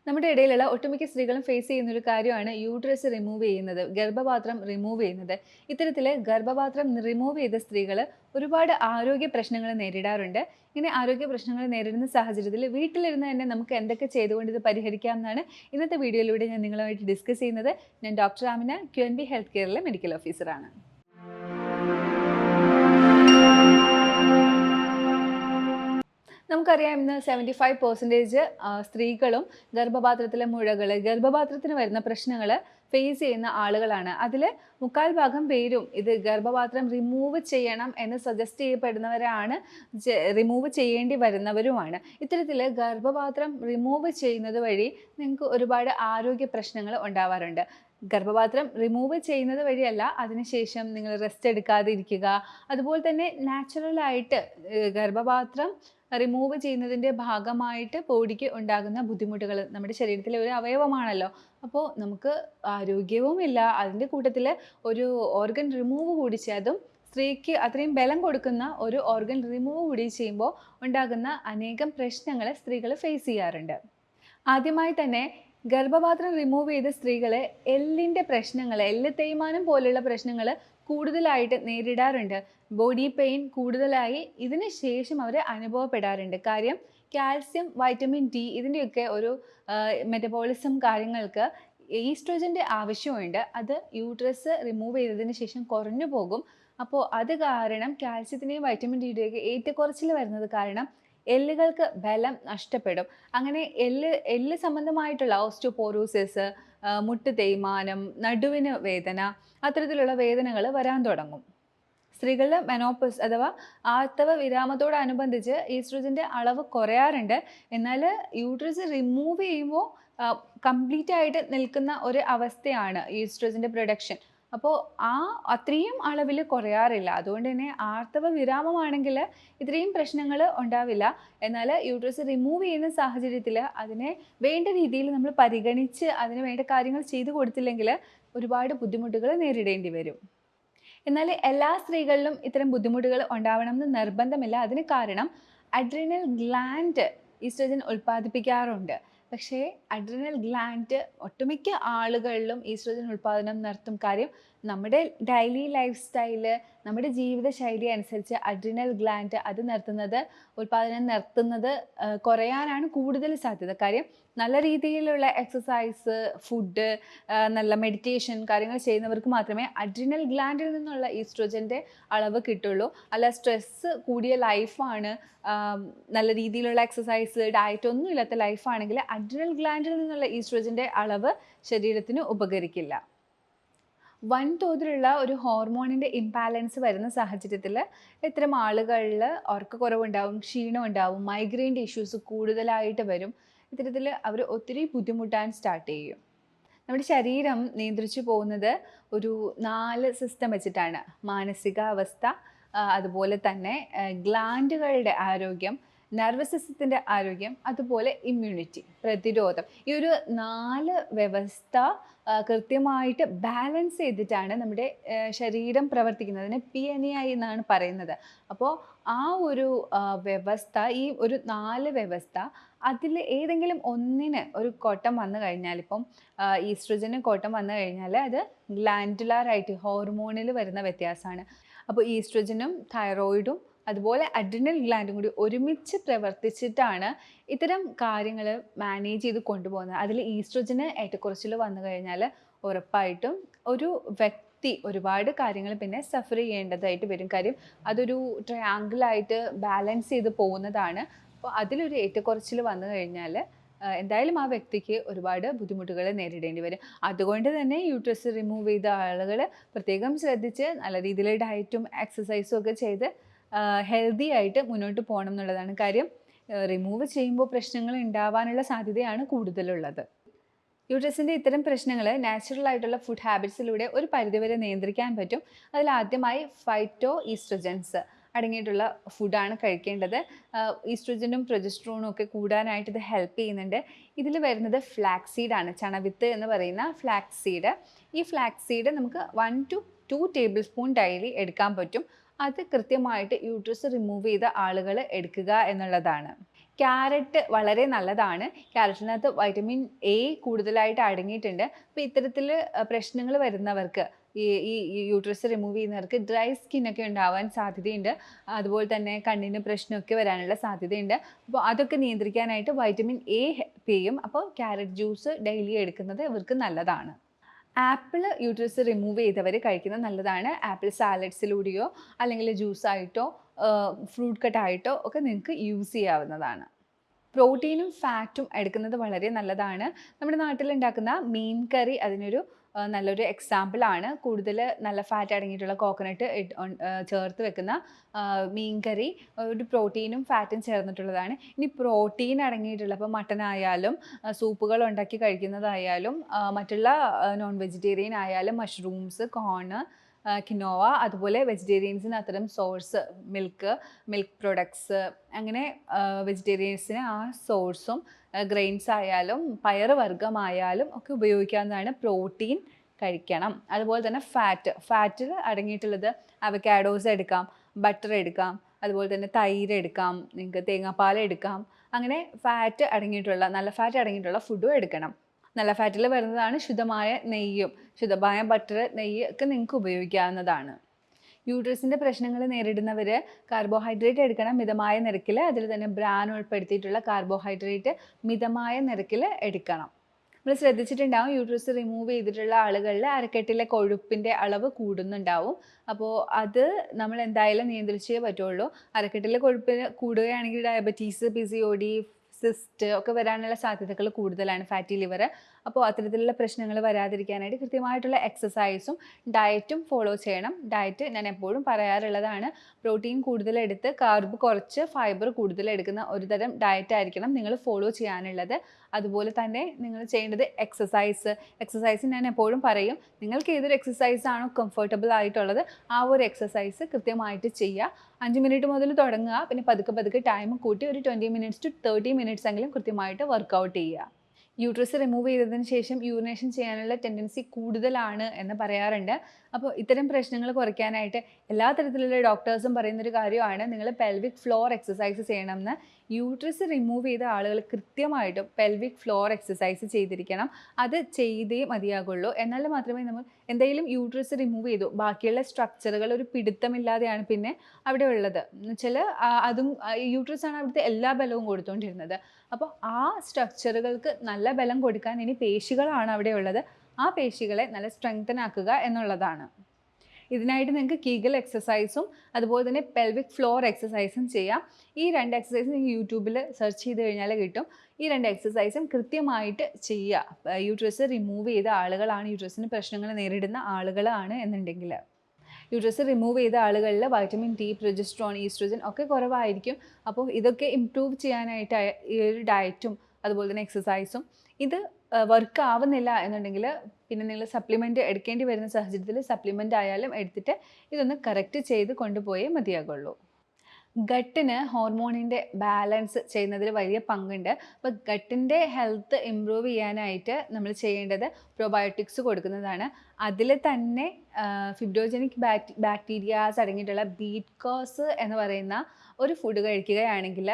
നമ്മുടെ ഇടയിലുള്ള ഒട്ടുമിക്ക സ്ത്രീകളും ഫേസ് ചെയ്യുന്ന ഒരു കാര്യമാണ് യൂട്രസ് റിമൂവ് ചെയ്യുന്നത്, ഗർഭപാത്രം റിമൂവ് ചെയ്യുന്നത്. ഇത്തരത്തിൽ ഗർഭപാത്രം റിമൂവ് ചെയ്ത സ്ത്രീകൾ ഒരുപാട് ആരോഗ്യ പ്രശ്നങ്ങൾ നേരിടാറുണ്ട്. ഇങ്ങനെ ആരോഗ്യ പ്രശ്നങ്ങൾ നേരിടുന്ന സാഹചര്യത്തിൽ വീട്ടിലിരുന്ന് തന്നെ നമുക്ക് എന്തൊക്കെ ചെയ്തുകൊണ്ട് ഇത് പരിഹരിക്കാം എന്നാണ് ഇന്നത്തെ വീഡിയോയിലൂടെ ഞാൻ നിങ്ങളുമായിട്ട് ഡിസ്കസ് ചെയ്യുന്നത്. ഞാൻ ഡോക്ടർ ആമിന, QNB ഹെൽത്ത് കെയറിലെ മെഡിക്കൽ ഓഫീസറാണ്. നമുക്കറിയാം, ഇന്ന് 75% സ്ത്രീകളും ഗർഭപാത്രത്തിലെ മുഴകൾ, ഗർഭപാത്രത്തിന് വരുന്ന പ്രശ്നങ്ങൾ ഫേസ് ചെയ്യുന്ന ആളുകളാണ്. അതിൽ 3/4 പേരും ഇത് ഗർഭപാത്രം റിമൂവ് ചെയ്യണം എന്ന് സജസ്റ്റ് ചെയ്യപ്പെടുന്നവരാണ്, റിമൂവ് ചെയ്യേണ്ടി വരുന്നവരുമാണ്. ഇത്തരത്തിൽ ഗർഭപാത്രം റിമൂവ് ചെയ്യുന്നത് വഴി നിങ്ങൾക്ക് ഒരുപാട് ആരോഗ്യ പ്രശ്നങ്ങൾ ഉണ്ടാവാറുണ്ട്. ഗർഭപാത്രം റിമൂവ് ചെയ്യുന്നത് വഴിയല്ല, അതിനുശേഷം നിങ്ങൾ റെസ്റ്റ് എടുക്കാതെ ഇരിക്കുക, അതുപോലെ തന്നെ നാച്ചുറലായിട്ട് ഗർഭപാത്രം റിമൂവ് ചെയ്യുന്നതിൻ്റെ ഭാഗമായിട്ട് ബോഡിക്ക് ഉണ്ടാകുന്ന ബുദ്ധിമുട്ടുകൾ, നമ്മുടെ ശരീരത്തിലെ ഒരു അവയവമാണല്ലോ, അപ്പോൾ നമുക്ക് ആരോഗ്യവുമില്ല, അതിൻ്റെ കൂട്ടത്തിൽ ഒരു ഓർഗൻ റിമൂവ് കൂടി അതും സ്ത്രീക്ക് അത്രയും ബലം കൊടുക്കുന്ന ഒരു ഓർഗൻ റിമൂവ് കൂടി ചെയ്യുമ്പോൾ ഉണ്ടാകുന്ന അനേകം പ്രശ്നങ്ങൾ സ്ത്രീകൾ ഫേസ് ചെയ്യാറുണ്ട്. ആദ്യമായി തന്നെ ഗർഭപാത്രം റിമൂവ് ചെയ്ത സ്ത്രീകൾ എല്ലിൻ്റെ പ്രശ്നങ്ങൾ, എല്ല് തേയ്മാനം പോലുള്ള പ്രശ്നങ്ങൾ കൂടുതലായിട്ട് നേരിടാറുണ്ട്. ബോഡി പെയിൻ കൂടുതലായി ഇതിന് ശേഷം അവർ അനുഭവപ്പെടാറുണ്ട്. കാര്യം കാൽസ്യം, വൈറ്റമിൻ ഡി ഇതിൻ്റെയൊക്കെ ഒരു മെറ്റബോളിസം കാര്യങ്ങൾക്ക് ഈസ്ട്രോജൻ്റെ ആവശ്യമുണ്ട്. അത് യൂട്രസ് റിമൂവ് ചെയ്തതിന് ശേഷം കുറഞ്ഞു പോകും. അപ്പോൾ അത് കാരണം കാൽസ്യത്തിൻ്റെയും വൈറ്റമിൻ ഡിയുടെയൊക്കെ ഏറ്റക്കുറച്ചിൽ വരുന്നത് കാരണം എല്ലുകൾക്ക് ബലം നഷ്ടപ്പെടും. അങ്ങനെ എല്ല് സംബന്ധമായിട്ടുള്ള ഓസ്റ്റിയോപോറോസിസ്, മുട്ട് തേയ്മാനം, നടുവിന് വേദന, അത്തരത്തിലുള്ള വേദനകൾ വരാൻ തുടങ്ങും. സ്ത്രീകളിൽ മെനോപോസ് അഥവാ ആർത്തവ വിരാമത്തോടനുബന്ധിച്ച് ഈസ്ട്രോജൻ്റെ അളവ് കുറയാറുണ്ട്. എന്നാൽ യൂട്രസ് റിമൂവ് ചെയ്യുമ്പോൾ കംപ്ലീറ്റ് ആയിട്ട് നിൽക്കുന്ന ഒരു അവസ്ഥയാണ് ഈസ്ട്രോജൻ്റെ പ്രൊഡക്ഷൻ. അപ്പോൾ അത്രയും അളവിൽ കുറയാറില്ല. അതുകൊണ്ട് തന്നെ ആർത്തവ വിരാമമാണെങ്കിൽ ഇത്രയും പ്രശ്നങ്ങൾ ഉണ്ടാവില്ല. എന്നാൽ യൂട്രസ് റിമൂവ് ചെയ്യുന്ന സാഹചര്യത്തിൽ അതിനെ വേണ്ട രീതിയിൽ നമ്മൾ പരിഗണിച്ച് അതിന് വേണ്ട കാര്യങ്ങൾ ചെയ്തു കൊടുത്തില്ലെങ്കിൽ ഒരുപാട് ബുദ്ധിമുട്ടുകൾ നേരിടേണ്ടി വരും. എന്നാൽ എല്ലാ സ്ത്രീകളിലും ഇത്തരം ബുദ്ധിമുട്ടുകൾ ഉണ്ടാവണമെന്ന് നിർബന്ധമില്ല. അതിന് കാരണം അഡ്രിനൽ ഗ്ലാൻഡ് ഈസ്ട്രോജൻ ഉൽപ്പാദിപ്പിക്കാറുണ്ട്. പക്ഷേ അഡ്രിനൽ ഗ്ലാൻഡ് ഒട്ടുമിക്ക ആളുകളിലും ഈസ്ട്രോജൻ ഉൽപ്പാദനം നിർത്തും. കാര്യം നമ്മുടെ ഡെയിലി ലൈഫ് സ്റ്റൈല്, നമ്മുടെ ജീവിതശൈലി അനുസരിച്ച് അഡ്രിനൽ ഗ്ലാൻഡ് ഉൽപ്പാദനം നിർത്തുന്നത് കുറയാനാണ് കൂടുതൽ സാധ്യത. കാര്യം നല്ല രീതിയിലുള്ള എക്സസൈസ്, ഫുഡ്, നല്ല മെഡിറ്റേഷൻ കാര്യങ്ങൾ ചെയ്യുന്നവർക്ക് മാത്രമേ അഡ്രിനൽ ഗ്ലാൻഡിൽ നിന്നുള്ള ഈസ്ട്രോജൻ്റെ അളവ് കിട്ടുള്ളൂ. അല്ല സ്ട്രെസ്സ് കൂടിയ ലൈഫാണ്, നല്ല രീതിയിലുള്ള എക്സസൈസ്, ഡയറ്റ് ഒന്നും ഇല്ലാത്ത ലൈഫാണെങ്കിൽ അഡ്രിനൽ ഗ്ലാൻഡിൽ നിന്നുള്ള ഈസ്ട്രോജൻ്റെ അളവ് ശരീരത്തിന് ഉപകരിക്കില്ല. വൻതോതിലുള്ള ഒരു ഹോർമോണിൻ്റെ ഇംബാലൻസ് വരുന്ന സാഹചര്യത്തിൽ ഇത്തരം ആളുകളിൽ ഉറക്കക്കുറവുണ്ടാവും, ക്ഷീണം ഉണ്ടാവും, മൈഗ്രെയിൻ്റെ ഇഷ്യൂസ് കൂടുതലായിട്ട് വരും. ഇത്തരത്തിൽ അവർ ഒത്തിരി ബുദ്ധിമുട്ടാൻ സ്റ്റാർട്ട് ചെയ്യും. നമ്മുടെ ശരീരം നിയന്ത്രിച്ചു പോകുന്നത് ഒരു 4 സിസ്റ്റം വെച്ചിട്ടാണ്. മാനസികാവസ്ഥ, അതുപോലെ തന്നെ ഗ്ലാൻഡുകളുടെ ആരോഗ്യം, നെർവസ് സിസ്റ്റത്തിൻ്റെ ആരോഗ്യം, അതുപോലെ ഇമ്മ്യൂണിറ്റി, പ്രതിരോധം. ഈ ഒരു 4 വ്യവസ്ഥ കൃത്യമായിട്ട് ബാലൻസ് ചെയ്തിട്ടാണ് നമ്മുടെ ശരീരം പ്രവർത്തിക്കുന്നതിന് PNEI എന്നാണ് പറയുന്നത്. അപ്പോൾ ആ ഒരു വ്യവസ്ഥ, ഈ ഒരു 4 വ്യവസ്ഥ, അതിൽ ഏതെങ്കിലും ഒന്നിന് ഒരു കോട്ടം വന്നു കഴിഞ്ഞാൽ, ഇപ്പം ഈസ്ട്രോജന് കോട്ടം വന്നു കഴിഞ്ഞാൽ അത് ഗ്ലാൻഡുലാറായിട്ട് ഹോർമോണിൽ വരുന്ന വ്യത്യാസമാണ്. അപ്പോൾ ഈസ്ട്രോജനും തൈറോയിഡും അതുപോലെ അഡ്രിനൽ ഗ്ലാൻഡും കൂടി ഒരുമിച്ച് പ്രവർത്തിച്ചിട്ടാണ് ഇത്തരം കാര്യങ്ങൾ മാനേജ് ചെയ്ത് കൊണ്ടുപോകുന്നത്. അതിൽ ഈസ്ട്രോജന് ഏറ്റക്കുറച്ചിൽ വന്നു കഴിഞ്ഞാൽ ഉറപ്പായിട്ടും ഒരു വ്യക്തി ഒരുപാട് കാര്യങ്ങൾ പിന്നെ സഫർ ചെയ്യേണ്ടതായിട്ട് വരും. കാര്യം അതൊരു ട്രയാങ്കിളായിട്ട് ബാലൻസ് ചെയ്ത് പോകുന്നതാണ്. അപ്പോൾ അതിലൊരു ഏറ്റക്കുറച്ചിൽ വന്നു കഴിഞ്ഞാൽ എന്തായാലും ആ വ്യക്തിക്ക് ഒരുപാട് ബുദ്ധിമുട്ടുകൾ നേരിടേണ്ടി വരും. അതുകൊണ്ട് തന്നെ യൂട്രസ് റിമൂവ് ചെയ്ത ആളുകൾ പ്രത്യേകം ശ്രദ്ധിച്ച് നല്ല രീതിയിൽ ഡയറ്റും എക്സസൈസും ഒക്കെ ചെയ്ത് ഹെൽത്തി ആയിട്ട് മുന്നോട്ട് പോകണം എന്നുള്ളതാണ്. കാര്യം റിമൂവ് ചെയ്യുമ്പോൾ പ്രശ്നങ്ങൾ ഉണ്ടാവാനുള്ള സാധ്യതയാണ് കൂടുതലുള്ളത്. യൂട്രസിൻ്റെ ഇത്തരം പ്രശ്നങ്ങൾ നാച്ചുറൽ ആയിട്ടുള്ള ഫുഡ് ഹാബിറ്റ്സിലൂടെ ഒരു പരിധിവരെ നിയന്ത്രിക്കാൻ പറ്റും. അതിൽ ആദ്യമായി ഫൈറ്റോ ഈസ്ട്രോജൻസ് അടങ്ങിയിട്ടുള്ള ഫുഡാണ് കഴിക്കേണ്ടത്. ഈസ്ട്രോജനും പ്രൊജസ്ട്രോണും ഒക്കെ കൂടാനായിട്ട് ഇത് ഹെൽപ്പ് ചെയ്യുന്നുണ്ട്. ഇതിൽ വരുന്നത് ഫ്ലാക്സ് സീഡാണ്, ചണവിത്ത് എന്ന് പറയുന്ന ഫ്ലാക്സ് സീഡ്. ഈ ഫ്ലാക്സ് സീഡ് നമുക്ക് 1 to 2 ടേബിൾ സ്പൂൺ ഡെയിലി എടുക്കാൻ പറ്റും. അത് കൃത്യമായിട്ട് യൂട്രസ് റിമൂവ് ചെയ്ത ആളുകൾ എടുക്കുക എന്നുള്ളതാണ്. ക്യാരറ്റ് വളരെ നല്ലതാണ്. ക്യാരറ്റിനകത്ത് വൈറ്റമിൻ എ കൂടുതലായിട്ട് അടങ്ങിയിട്ടുണ്ട്. അപ്പോൾ ഇത്തരത്തിൽ പ്രശ്നങ്ങൾ വരുന്നവർക്ക് ഈ ഈ യൂട്രസ് റിമൂവ് ചെയ്യുന്നവർക്ക് ഡ്രൈ സ്കിന്നൊക്കെ ഉണ്ടാവാൻ സാധ്യതയുണ്ട്. അതുപോലെ തന്നെ കണ്ണിന് പ്രശ്നമൊക്കെ വരാനുള്ള സാധ്യതയുണ്ട്. അപ്പോൾ അതൊക്കെ നിയന്ത്രിക്കാനായിട്ട് വൈറ്റമിൻ എ ഹെൽപ്പ് ചെയ്യും. അപ്പോൾ ക്യാരറ്റ് ജ്യൂസ് ഡെയിലി എടുക്കുന്നത് ഇവർക്ക് നല്ലതാണ്. ആപ്പിൾ യൂട്രസ് റിമൂവ് ചെയ്തവർ കഴിക്കുന്നത് നല്ലതാണ്. ആപ്പിൾ സാലഡ്സിലൂടെയോ അല്ലെങ്കിൽ ജ്യൂസായിട്ടോ ഫ്രൂട്ട് കട്ടായിട്ടോ ഒക്കെ നിങ്ങൾക്ക് യൂസ് ചെയ്യാവുന്നതാണ്. പ്രോട്ടീനും ഫാറ്റും എടുക്കുന്നത് വളരെ നല്ലതാണ്. നമ്മുടെ നാട്ടിലുണ്ടാക്കുന്ന മീൻ കറി അതിനൊരു നല്ലൊരു എക്സാമ്പിളാണ്. കൂടുതൽ നല്ല ഫാറ്റ് അടങ്ങിയിട്ടുള്ള കോക്കനട്ട് ചേർത്ത് വെക്കുന്ന മീൻ കറി ഒരു പ്രോട്ടീനും ഫാറ്റും ചേർന്നിട്ടുള്ളതാണ്. ഇനി പ്രോട്ടീൻ അടങ്ങിയിട്ടുള്ള ഇപ്പോൾ മട്ടൻ ആയാലും സൂപ്പുകൾ ഉണ്ടാക്കി കഴിക്കുന്നതായാലും മറ്റുള്ള നോൺ വെജിറ്റേറിയൻ ആയാലും മഷ്റൂംസ്, കോണ്, കിനോവ, അതുപോലെ വെജിറ്റേറിയൻസിന് അത്തരം സോഴ്സ് മിൽക്ക് പ്രൊഡക്ട്സ്, അങ്ങനെ വെജിറ്റേറിയൻസിന് ആ സോഴ്സും ഗ്രെയിൻസ് ആയാലും പയറുവർഗ്ഗമായാലും ഒക്കെ ഉപയോഗിക്കാവുന്നതാണ്. പ്രോട്ടീൻ കഴിക്കണം. അതുപോലെ തന്നെ ഫാറ്റിൽ അടങ്ങിയിട്ടുള്ളത് അവക്കാഡോസ് എടുക്കാം, ബട്ടർ എടുക്കാം, അതുപോലെ തന്നെ തൈര് എടുക്കാം, നിങ്ങൾക്ക് തേങ്ങാപ്പാൽ എടുക്കാം. അങ്ങനെ ഫാറ്റ് അടങ്ങിയിട്ടുള്ള നല്ല ഫാറ്റ് അടങ്ങിയിട്ടുള്ള ഫുഡും എടുക്കണം. നല്ല ഫാറ്റിൽ വരുന്നതാണ് ശുദ്ധമായ നെയ്യും, ശുദ്ധമായ ബട്ടർ, നെയ്യ് ഒക്കെ നിങ്ങൾക്ക് ഉപയോഗിക്കാവുന്നതാണ്. യൂട്രസിൻ്റെ പ്രശ്നങ്ങൾ നേരിടുന്നവർ കാർബോഹൈഡ്രേറ്റ് എടുക്കണം മിതമായ നിരക്കിൽ. അതിൽ തന്നെ ബ്രാൻ ഉൾപ്പെടുത്തിയിട്ടുള്ള കാർബോഹൈഡ്രേറ്റ് മിതമായ നിരക്കിൽ എടുക്കണം. നമ്മൾ ശ്രദ്ധിച്ചിട്ടുണ്ടാവും യൂട്രസ് റിമൂവ് ചെയ്തിട്ടുള്ള ആളുകളിൽ അരക്കെട്ടിലെ കൊഴുപ്പിൻ്റെ അളവ് കൂടുന്നുണ്ടാവും. അപ്പോൾ അത് നമ്മൾ എന്തായാലും നിയന്ത്രിച്ചേ പറ്റുള്ളൂ. അരക്കെട്ടിലെ കൊഴുപ്പ് കൂടുകയാണെങ്കിൽ ഡയബറ്റീസ്, PCOD, സിസ്റ്റ് ഒക്കെ വരാനുള്ള സാധ്യതകൾ കൂടുതലാണ്, ഫാറ്റി ലിവർ. അപ്പോൾ അത്തരത്തിലുള്ള പ്രശ്നങ്ങൾ വരാതിരിക്കാനായിട്ട് കൃത്യമായിട്ടുള്ള എക്സസൈസും ഡയറ്റും ഫോളോ ചെയ്യണം. ഡയറ്റ് ഞാൻ എപ്പോഴും പറയാറുള്ളതാണ്, പ്രോട്ടീൻ കൂടുതലെടുത്ത് കാർബ് കുറച്ച് ഫൈബർ കൂടുതലെടുക്കുന്ന ഒരു തരം ഡയറ്റ് ആയിരിക്കണം നിങ്ങൾ ഫോളോ ചെയ്യാനുള്ളത്. അതുപോലെ തന്നെ നിങ്ങൾ ചെയ്യേണ്ടത് എക്സസൈസ് ഞാൻ എപ്പോഴും പറയും, നിങ്ങൾക്ക് ഏതൊരു എക്സസൈസ് ആണോ കംഫർട്ടബിൾ ആയിട്ടുള്ളത് ആ ഒരു എക്സസൈസ് കൃത്യമായിട്ട് ചെയ്യുക. 5 മിനിറ്റ് മുതൽ തുടങ്ങുക, പിന്നെ പതുക്കെ ടൈം കൂട്ടി ഒരു 20 മിനിറ്റ്സ് to 30 മിനിറ്റ്സ് എങ്കിലും കൃത്യമായിട്ട് വർക്കൗട്ട് ചെയ്യുക. യൂട്രസ് റിമൂവ് ചെയ്തതിന് ശേഷം യൂറിനേഷൻ ചെയ്യാനുള്ള ടെൻഡൻസി കൂടുതലാണ് എന്ന് പറയാറുണ്ട്. അപ്പോൾ ഇത്തരം പ്രശ്നങ്ങൾ കുറയ്ക്കാനായിട്ട് എല്ലാ തരത്തിലുള്ള ഡോക്ടേഴ്സും പറയുന്നൊരു കാര്യമാണ് നിങ്ങൾ പെൽവിക് ഫ്ലോർ എക്സസൈസ് ചെയ്യണമെന്ന്. യൂട്രസ് റിമൂവ് ചെയ്ത ആളുകൾ കൃത്യമായിട്ടും പെൽവിക് ഫ്ലോർ എക്സസൈസ് ചെയ്തിരിക്കണം. അത് ചെയ്തേ മതിയാകുള്ളൂ. എന്നാൽ മാത്രമേ നമ്മൾ എന്തെങ്കിലും യൂട്രസ് റിമൂവ് ചെയ്തു ബാക്കിയുള്ള സ്ട്രക്ചറുകൾ ഒരു പിടുത്തമില്ലാതെയാണ് പിന്നെ അവിടെ ഉള്ളത് എന്നുവെച്ചാൽ അതും യൂട്രസ് ആണ് അവിടുത്തെ എല്ലാ ബലവും കൊടുത്തുകൊണ്ടിരുന്നത്. അപ്പോൾ ആ സ്ട്രക്ചറുകൾക്ക് നല്ല ബലം കൊടുക്കാൻ ഇനി പേശികളാണ് അവിടെ ഉള്ളത്. ആ പേശികളെ നല്ല സ്ട്രെങ്തൻ ആക്കുക എന്നുള്ളതാണ്. ഇതിനായിട്ട് നിങ്ങൾക്ക് കീഗൽ എക്സസൈസും അതുപോലെ തന്നെ പെൽവിക് ഫ്ലോർ എക്സസൈസും ചെയ്യാം. ഈ 2 എക്സസൈസ് നിങ്ങൾക്ക് യൂട്യൂബിൽ സെർച്ച് ചെയ്ത് കഴിഞ്ഞാൽ കിട്ടും. ഈ 2 എക്സസൈസും കൃത്യമായിട്ട് ചെയ്യുക. യൂട്രസ് റിമൂവ് ചെയ്ത ആളുകളാണ്, യൂട്രസിന് പ്രശ്നങ്ങൾ നേരിടുന്ന ആളുകളാണ് എന്നുണ്ടെങ്കിൽ. യൂട്രസ് റിമൂവ് ചെയ്ത ആളുകളിൽ വൈറ്റമിൻ ഡി, പ്രൊജസ്ട്രോൺ, ഈസ്ട്രോജൻ ഒക്കെ കുറവായിരിക്കും. അപ്പോൾ ഇതൊക്കെ ഇംപ്രൂവ് ചെയ്യാനായിട്ട് ഈ ഒരു ഡയറ്റും അതുപോലെ തന്നെ എക്സസൈസും ഇത് വർക്ക് ആവുന്നില്ല എന്നുണ്ടെങ്കിൽ പിന്നെ നിങ്ങൾ സപ്ലിമെൻറ്റ് എടുക്കേണ്ടി വരുന്ന സാഹചര്യത്തിൽ സപ്ലിമെൻ്റ് ആയാലും എടുത്തിട്ട് ഇതൊന്ന് കറക്റ്റ് ചെയ്ത് കൊണ്ടുപോയേ മതിയാകുള്ളൂ. ഗട്ടിന് ഹോർമോണിൻ്റെ ബാലൻസ് ചെയ്യുന്നതിൽ വലിയ പങ്കുണ്ട്. അപ്പോൾ ഗട്ടിൻ്റെ ഹെൽത്ത് ഇമ്പ്രൂവ് ചെയ്യാനായിട്ട് നമ്മൾ ചെയ്യേണ്ടത് പ്രോബയോട്ടിക്സ് കൊടുക്കുന്നതാണ്. അതിൽ തന്നെ ഫിബ്രോജനിക് ബാക്ടീരിയാസ് അടങ്ങിയിട്ടുള്ള ബീറ്റ്കോസ് എന്ന് പറയുന്ന ഒരു ഫുഡ് കഴിക്കുകയാണെങ്കിൽ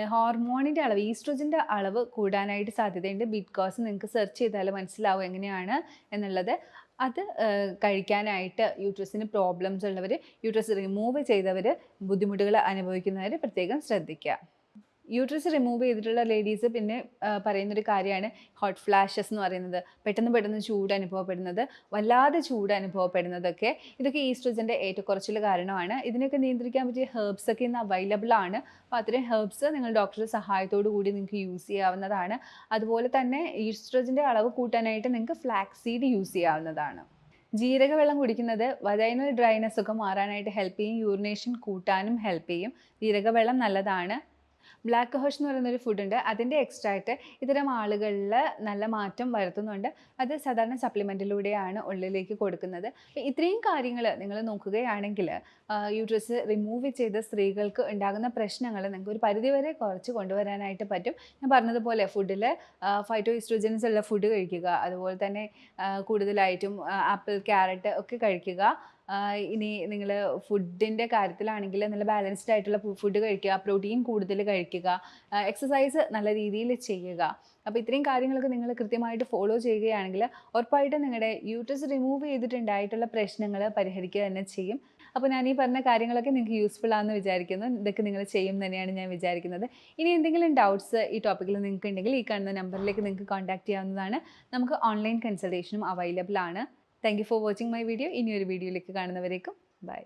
ഹോർമോണിൻ്റെ അളവ്, ഈസ്ട്രോജൻ്റെ അളവ് കൂടാനായിട്ട് സാധ്യതയുണ്ട്. ബീറ്റ്കോസ് നിങ്ങൾക്ക് സെർച്ച് ചെയ്താൽ മനസ്സിലാവും എങ്ങനെയാണ് എന്നുള്ളത്. അത് കഴിക്കാനായിട്ട് യൂട്രസിന് പ്രോബ്ലംസ് ഉള്ളവർ, യൂട്രസ് റിമൂവ് ചെയ്തവർ, ബുദ്ധിമുട്ടുകൾ അനുഭവിക്കുന്നവർ പ്രത്യേകം ശ്രദ്ധിക്കുക. യൂട്രസ് റിമൂവ് ചെയ്തിട്ടുള്ള ലേഡീസ് പിന്നെ പറയുന്നൊരു കാര്യമാണ് ഹോട്ട് ഫ്ലാഷസ് എന്ന് പറയുന്നത്. പെട്ടെന്ന് ചൂട് അനുഭവപ്പെടുന്നത്, വല്ലാതെ ചൂട് അനുഭവപ്പെടുന്നതൊക്കെ. ഇതൊക്കെ ഈസ്ട്രോജൻ്റെ ഏറ്റക്കുറച്ചിൽ കാരണമാണ്. ഇതിനൊക്കെ നിയന്ത്രിക്കാൻ പറ്റിയ ഹെർബ്സ് ഒക്കെ ഇന്ന് അവൈലബിൾ ആണ്. അപ്പോൾ അത്രയും ഹെർബ്സ് നിങ്ങൾ ഡോക്ടറുടെ സഹായത്തോടു കൂടി നിങ്ങൾക്ക് യൂസ് ചെയ്യാവുന്നതാണ്. അതുപോലെ തന്നെ ഈസ്ട്രോജൻ്റെ അളവ് കൂട്ടാനായിട്ട് നിങ്ങൾക്ക് ഫ്ലാക്സ് സീഡ് യൂസ് ചെയ്യാവുന്നതാണ്. ജീരകവെള്ളം കുടിക്കുന്നത് വജൈനൽ ഡ്രൈനെസ് ഒക്കെ മാറാനായിട്ട് ഹെൽപ്പ് ചെയ്യും. യൂറിനേഷൻ കൂട്ടാനും ഹെൽപ്പ് ചെയ്യും. ജീരകവെള്ളം നല്ലതാണ്. ബ്ലാക്ക് ഹോഷ് എന്ന് പറയുന്നൊരു ഫുഡുണ്ട്, അതിൻ്റെ എക്സ്ട്രാക്റ്റ് ഇത്തരം ആളുകളിൽ നല്ല മാറ്റം വരുത്തുന്നുണ്ട്. അത് സാധാരണ സപ്ലിമെൻറ്റിലൂടെയാണ് ഉള്ളിലേക്ക് കൊടുക്കുന്നത്. ഇത്രയും കാര്യങ്ങൾ നിങ്ങൾ നോക്കുകയാണെങ്കിൽ യൂട്രസ് റിമൂവ് ചെയ്ത സ്ത്രീകൾക്ക് ഉണ്ടാകുന്ന പ്രശ്നങ്ങൾ നിങ്ങൾക്ക് ഒരു പരിധിവരെ കുറച്ച് കൊണ്ടുവരാനായിട്ട് പറ്റും. ഞാൻ പറഞ്ഞതുപോലെ ഫുഡിൽ ഫൈറ്റോ ഈസ്ട്രോജൻസ് ഉള്ള ഫുഡ് കഴിക്കുക, അതുപോലെ തന്നെ കൂടുതലായിട്ടും ആപ്പിൾ, ക്യാരറ്റ് ഒക്കെ കഴിക്കുക. ഇനി നിങ്ങൾ ഫുഡിൻ്റെ കാര്യത്തിലാണെങ്കിൽ നല്ല ബാലൻസ്ഡ് ആയിട്ടുള്ള ഫുഡ് കഴിക്കുക, പ്രോട്ടീൻ കൂടുതൽ കഴിക്കുക, എക്സസൈസ് നല്ല രീതിയിൽ ചെയ്യുക. അപ്പോൾ ഇത്രയും കാര്യങ്ങളൊക്കെ നിങ്ങൾ കൃത്യമായിട്ട് ഫോളോ ചെയ്യുകയാണെങ്കിൽ ഉറപ്പായിട്ടും നിങ്ങളുടെ യൂട്രസ് റിമൂവ് ചെയ്തിട്ടുണ്ടായിട്ടുള്ള പ്രശ്നങ്ങൾ പരിഹരിക്കുക തന്നെ ചെയ്യും. അപ്പോൾ ഞാൻ ഈ പറഞ്ഞ കാര്യങ്ങളൊക്കെ നിങ്ങൾക്ക് യൂസ്ഫുൾ ആണെന്ന് വിചാരിക്കുന്നു. ഇതൊക്കെ നിങ്ങൾ ചെയ്യും തന്നെയാണ് ഞാൻ വിചാരിക്കുന്നത്. ഇനി എന്തെങ്കിലും ഡൗട്ട്സ് ഈ ടോപ്പിക്കിൽ നിങ്ങൾക്ക് ഉണ്ടെങ്കിൽ ഈ കാണുന്ന നമ്പറിലേക്ക് നിങ്ങൾക്ക് കോൺടാക്ട് ചെയ്യാവുന്നതാണ്. നമുക്ക് ഓൺലൈൻ കൺസൾട്ടേഷനും അവൈലബിൾ ആണ്. Thank you for watching my video. ഇനിയൊരു വീഡിയോയിലേക്ക് കാണുന്നവരേക്കും ബൈ.